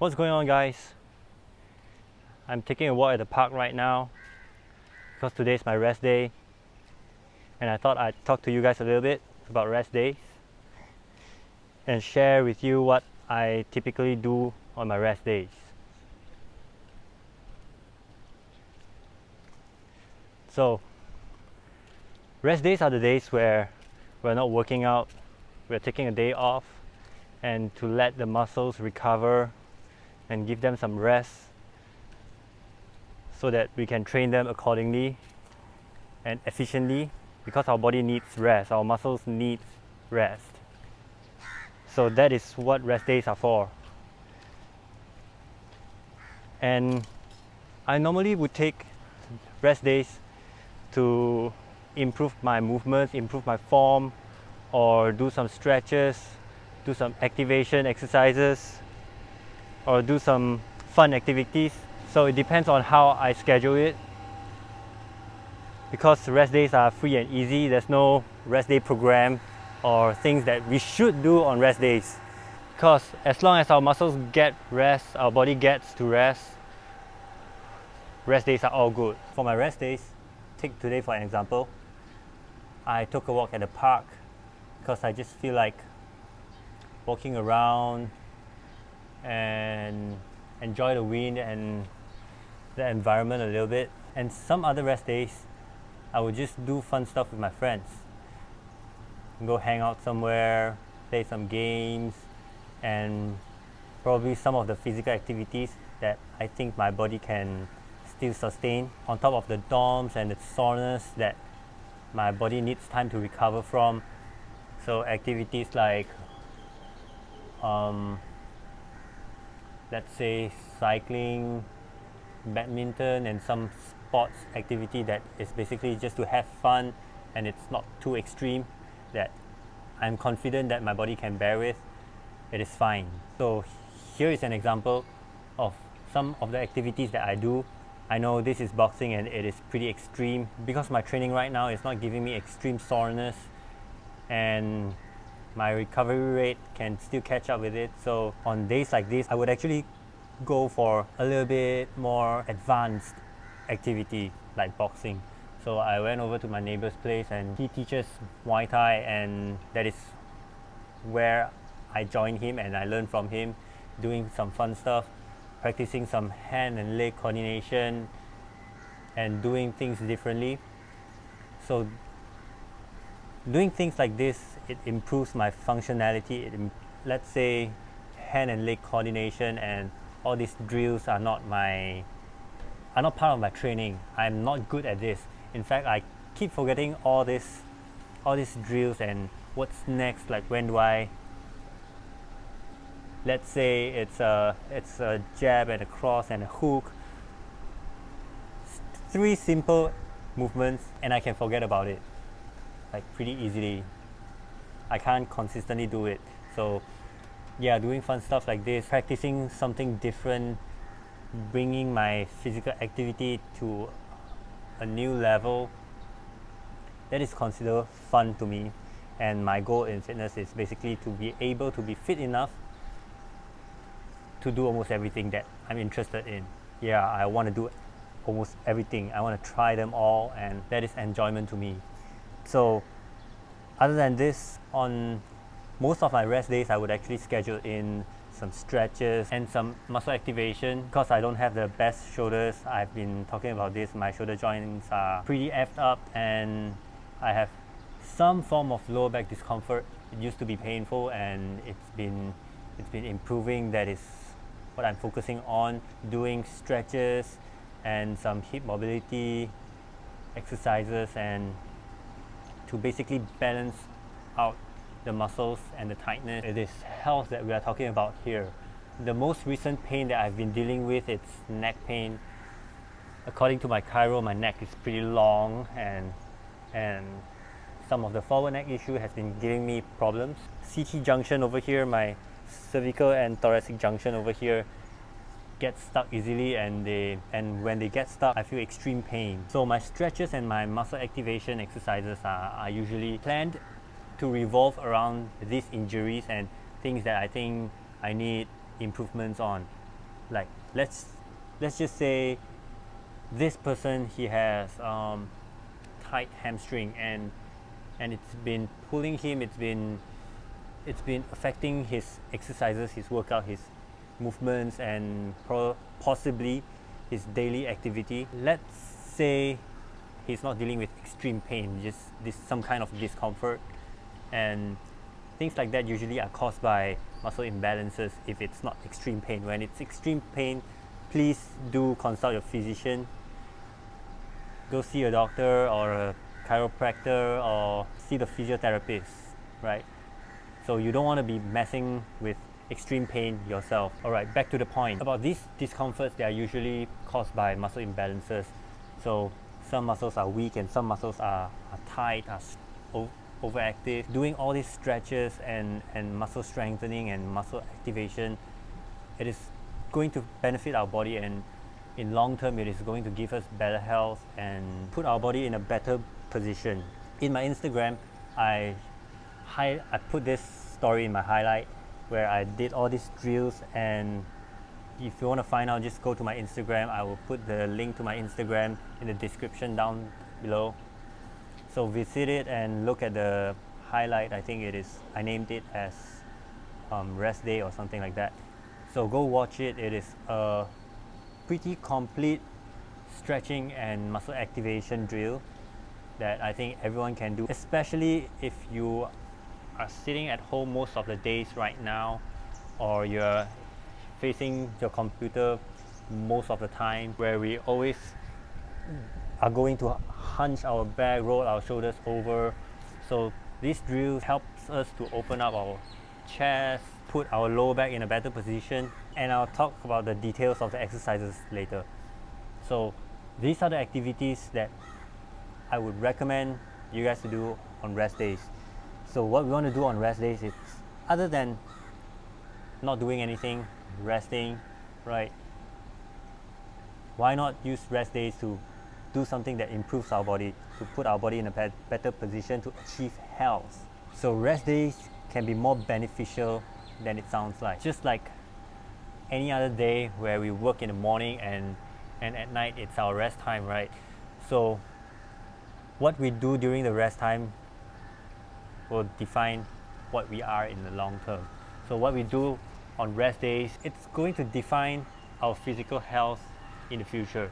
What's going on, guys? I'm taking a walk at the park right now because today's my rest day, and I thought I'd talk to you guys a little bit about rest days and share with you what I typically do on my rest days. So, rest days are the days where we're not working out, we're taking a day off, and to let the muscles recover and give them some rest so that we can train them accordingly and efficiently, because our body needs rest, our muscles need rest. So that is what rest days are for. And I normally would take rest days to improve my movements, improve my form, or do some stretches, do some activation exercises, or do some fun activities. So it depends on how I schedule it. Because rest days are free and easy, there's no rest day program or things that we should do on rest days. Because as long as our muscles get rest, our body gets to rest days are all good. For my rest days, take today for an example, I took a walk at the park because I just feel like walking around and enjoy the wind and the environment a little bit. And some other rest days, I would just do fun stuff with my friends. Go hang out somewhere, play some games, and probably some of the physical activities that I think my body can still sustain, on top of the DOMS and the soreness that my body needs time to recover from. So activities like let's say cycling, badminton, and some sports activity that is basically just to have fun and it's not too extreme, that I'm confident that my body can bear with, it is fine. So here is an example of some of the activities that I do. I know this is boxing and it is pretty extreme because my training right now is not giving me extreme soreness, and my recovery rate can still catch up with it. So on days like this, I would actually go for a little bit more advanced activity like boxing. So I went over to my neighbor's place and he teaches Muay Thai, and that is where I joined him and I learned from him, doing some fun stuff, practicing some hand and leg coordination and doing things differently. So doing things like this, it improves my functionality. Let's say hand and leg coordination and all these drills are not part of my training. I'm not good at this. In fact, I keep forgetting all these drills and what's next. Like, when do I, let's say it's a jab and a cross and a hook, 3 simple movements, and I can forget about it like pretty easily. I can't consistently do it. So yeah, doing fun stuff like this, practicing something different, bringing my physical activity to a new level, that is considered fun to me. And my goal in fitness is basically to be able to be fit enough to do almost everything that I'm interested in. Yeah, I want to do almost everything. I want to try them all, and that is enjoyment to me. So other than this, on most of my rest days, I would actually schedule in some stretches and some muscle activation. Because I don't have the best shoulders, I've been talking about this, my shoulder joints are pretty effed up and I have some form of lower back discomfort. It used to be painful and it's been improving. That is what I'm focusing on, doing stretches and some hip mobility exercises, and to basically balance out the muscles and the tightness. It is health that we are talking about here. The most recent pain that I've been dealing with, it's neck pain. According to my chiro, my neck is pretty long, and some of the forward neck issue has been giving me problems. CT junction over here, my cervical and thoracic junction over here, get stuck easily, and when they get stuck, I feel extreme pain. So my stretches and my muscle activation exercises are usually planned to revolve around these injuries and things that I think I need improvements on. Like let's just say this person, he has tight hamstring, and it's been pulling him, it's been affecting his exercises, his workout, his movements, and possibly his daily activity. Let's say he's not dealing with extreme pain, just some kind of discomfort, and things like that usually are caused by muscle imbalances if it's not extreme pain. When it's extreme pain, please do consult your physician. Go see a doctor or a chiropractor or see the physiotherapist, right? So you don't want to be messing with extreme pain yourself. Alright, back to the point. About these discomforts, they are usually caused by muscle imbalances. So some muscles are weak and some muscles are tight, are overactive. Doing all these stretches and muscle strengthening and muscle activation, it is going to benefit our body, and in long term it is going to give us better health and put our body in a better position. In my Instagram, I put this story in my highlight where I did all these drills, and if you want to find out, just go to my Instagram. I will put the link to my Instagram in the description down below. So visit it and look at the highlight. I think I named it as rest day or something like that. So go watch it. It is a pretty complete stretching and muscle activation drill that I think everyone can do, especially if you are sitting at home most of the days right now, or you're facing your computer most of the time, where we always are going to hunch our back, roll our shoulders over. So this drill helps us to open up our chest, put our lower back in a better position, and I'll talk about the details of the exercises later. So these are the activities that I would recommend you guys to do on rest days. So what we want to do on rest days is, other than not doing anything, resting, right? Why not use rest days to do something that improves our body, to put our body in a better position to achieve health? So rest days can be more beneficial than it sounds like. Just like any other day where we work in the morning and at night it's our rest time, right? So what we do during the rest time will define what we are in the long term. So what we do on rest days, it's going to define our physical health in the future,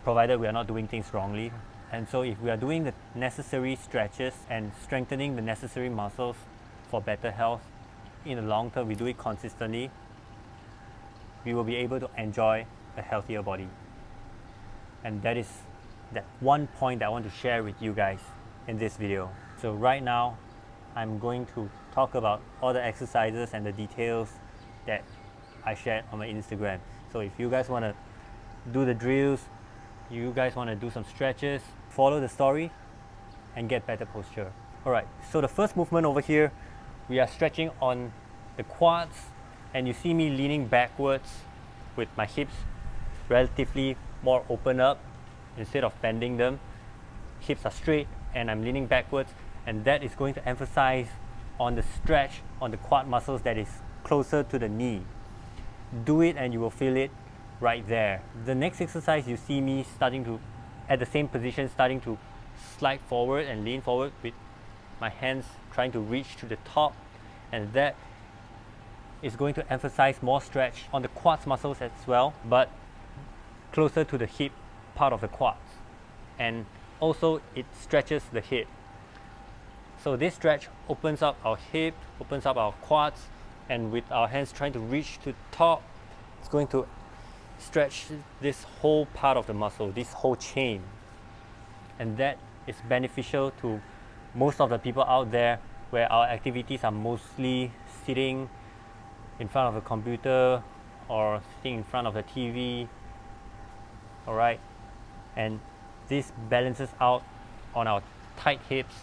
provided we are not doing things wrongly. And so if we are doing the necessary stretches and strengthening the necessary muscles for better health, in the long term, we do it consistently, we will be able to enjoy a healthier body. And that is that one point that I want to share with you guys in this video. So right now, I'm going to talk about all the exercises and the details that I shared on my Instagram. So if you guys want to do the drills, you guys want to do some stretches, follow the story and get better posture. Alright, so the first movement over here, we are stretching on the quads, and you see me leaning backwards with my hips relatively more open up instead of bending them. Hips are straight and I'm leaning backwards, and that is going to emphasize on the stretch on the quad muscles that is closer to the knee. Do it and you will feel it right there. The next exercise, you see me starting to, at the same position, starting to slide forward and lean forward with my hands trying to reach to the top, and that is going to emphasize more stretch on the quads muscles as well, but closer to the hip part of the quads, and also it stretches the hip. So this stretch opens up our hip, opens up our quads, and with our hands trying to reach to the top, it's going to stretch this whole part of the muscle, this whole chain. And that is beneficial to most of the people out there where our activities are mostly sitting in front of a computer or sitting in front of the TV. Alright, and this balances out on our tight hips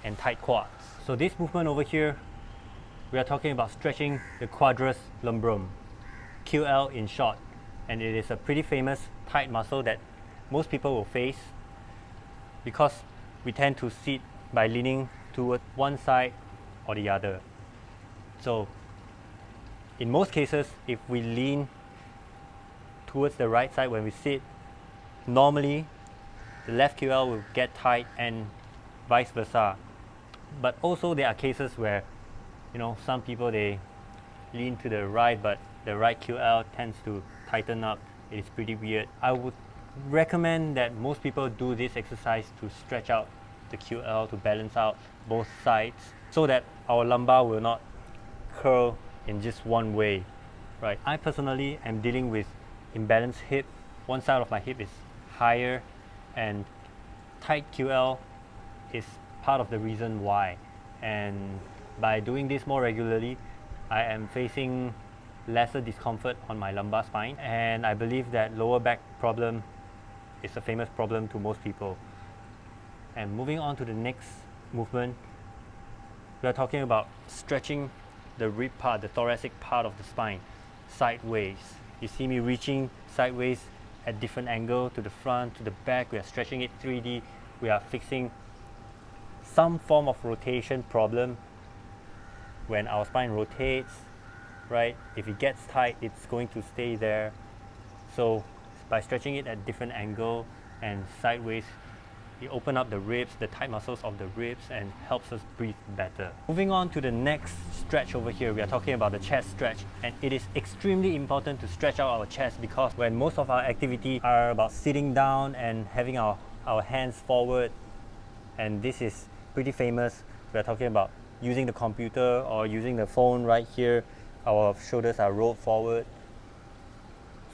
and tight quads. So this movement over here, we are talking about stretching the quadrus lumborum, QL in short, and it is a pretty famous tight muscle that most people will face because we tend to sit by leaning toward one side or the other. So in most cases, if we lean towards the right side when we sit, normally the left QL will get tight and vice versa. But also there are cases where, you know, some people they lean to the right, but the right QL tends to tighten up. It is pretty weird. I would recommend that most people do this exercise to stretch out the QL to balance out both sides so that our lumbar will not curl in just one way, right? I personally am dealing with imbalanced hip. One side of my hip is higher, and tight QL is part of the reason why. And by doing this more regularly, I am facing lesser discomfort on my lumbar spine, and I believe that lower back problem is a famous problem to most people. And moving on to the next movement, we are talking about stretching the rib part, the thoracic part of the spine, sideways. You see me reaching sideways at different angle, to the front, to the back. We are stretching it 3D. We are fixing some form of rotation problem. When our spine rotates, right, if it gets tight, it's going to stay there. So by stretching it at different angle and sideways, you open up the ribs, the tight muscles of the ribs, and helps us breathe better. Moving on to the next stretch over here, we are talking about the chest stretch, and it is extremely important to stretch out our chest, because when most of our activity are about sitting down and having our hands forward, and this is pretty famous, we are talking about using the computer or using the phone right here, our shoulders are rolled forward.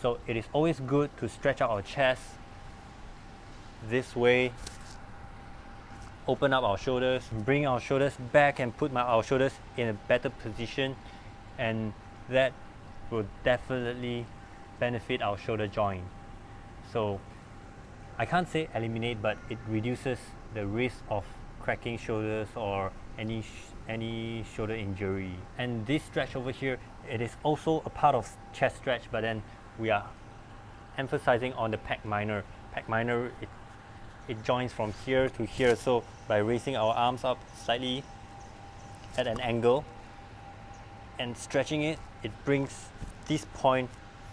So it is always good to stretch out our chest this way, open up our shoulders, bring our shoulders back and put our shoulders in a better position, and that will definitely benefit our shoulder joint. So I can't say eliminate, but it reduces the risk of cracking shoulders or any shoulder injury. And this stretch over here, it is also a part of chest stretch, but then we are emphasizing on the pec minor. Pec minor, it joins from here to here, so by raising our arms up slightly at an angle and stretching it, it brings this point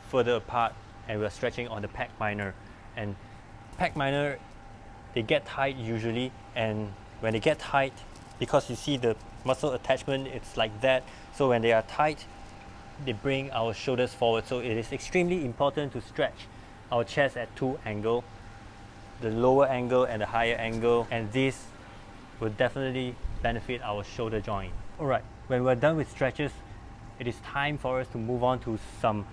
further apart, and we're stretching on the pec minor. And pec minor, they get tight usually, and when they get tight, because you see the muscle attachment, it's like that, so when they are tight, they bring our shoulders forward. So it is extremely important to stretch our chest at two angles, the lower angle and the higher angle, and this will definitely benefit our shoulder joint. Alright, when we're done with stretches, it is time for us to move on to some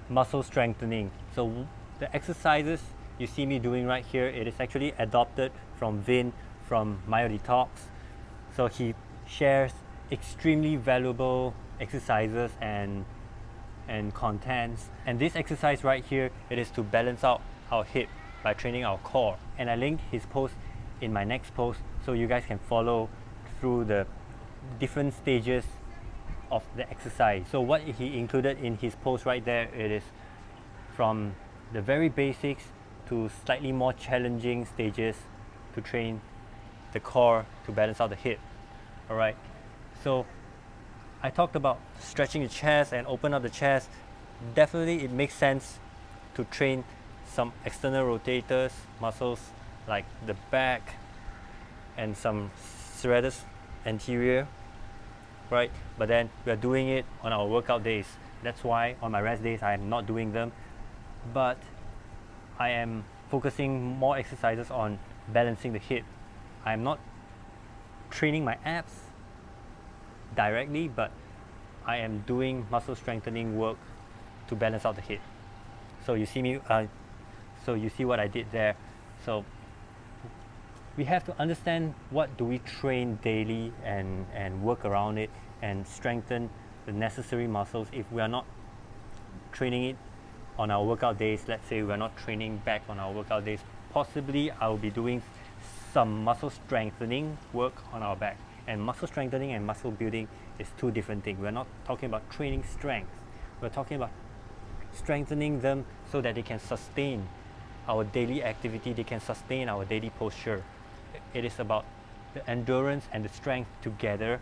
muscle strengthening. So the exercises you see me doing right here, it is actually adopted from Vin from MyoDetox. So he shares extremely valuable exercises and contents. And this exercise right here, it is to balance out our hip by training our core. And I linked his post in my next post, so you guys can follow through the different stages of the exercise. So what he included in his post right there, it is from the very basics to slightly more challenging stages to train the core to balance out the hip. Alright, so I talked about stretching the chest and open up the chest. Definitely it makes sense to train some external rotators muscles like the back and some serratus anterior, right? But then we are doing it on our workout days. That's why on my rest days I am not doing them, but I am focusing more exercises on balancing the hip. I am not training my abs directly, but I am doing muscle strengthening work to balance out the hip. So you see me, so you see what I did there. So we have to understand what do we train daily and work around it and strengthen the necessary muscles. If we are not training it on our workout days, let's say we are not training back on our workout days, possibly I will be doing some muscle strengthening work on our back. And muscle strengthening and muscle building is two different things. We're not talking about training strength. We're talking about strengthening them so that they can sustain our daily activity, they can sustain our daily posture. It is about the endurance and the strength together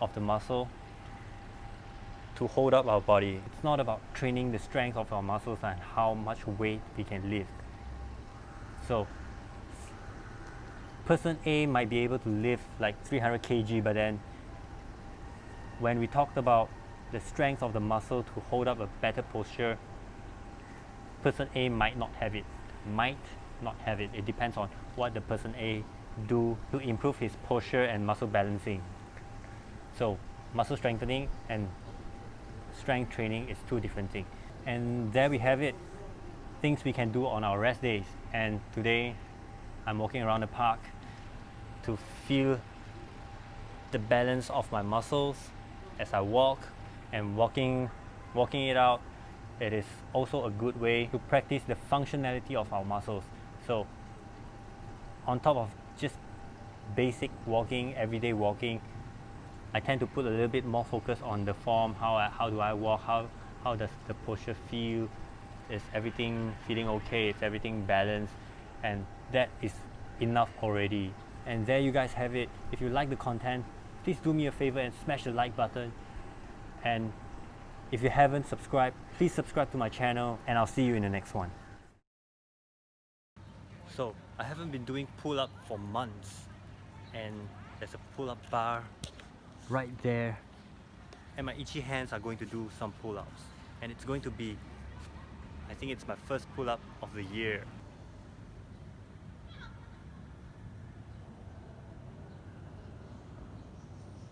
of the muscle to hold up our body. It's not about training the strength of our muscles and how much weight we can lift. So person A might be able to lift like 300 kg, but then when we talked about the strength of the muscle to hold up a better posture, person A might not have it. It depends on what the person A do to improve his posture and muscle balancing. So muscle strengthening and strength training is two different things. And there we have it, things we can do on our rest days. And today I'm walking around the park to feel the balance of my muscles as I walk, and walking it out, it is also a good way to practice the functionality of our muscles. So on top of just basic walking, everyday walking, I tend to put a little bit more focus on the form, how do I walk, how does the posture feel, is everything feeling okay, is everything balanced, and that is enough already. And there you guys have it. If you like the content, please do me a favor and smash the like button. And if you haven't subscribed, please subscribe to my channel, and I'll see you in the next one. So I haven't been doing pull-up for months, and there's a pull-up bar right there, and my itchy hands are going to do some pull-ups, and it's going to be, I think it's my first pull-up of the year.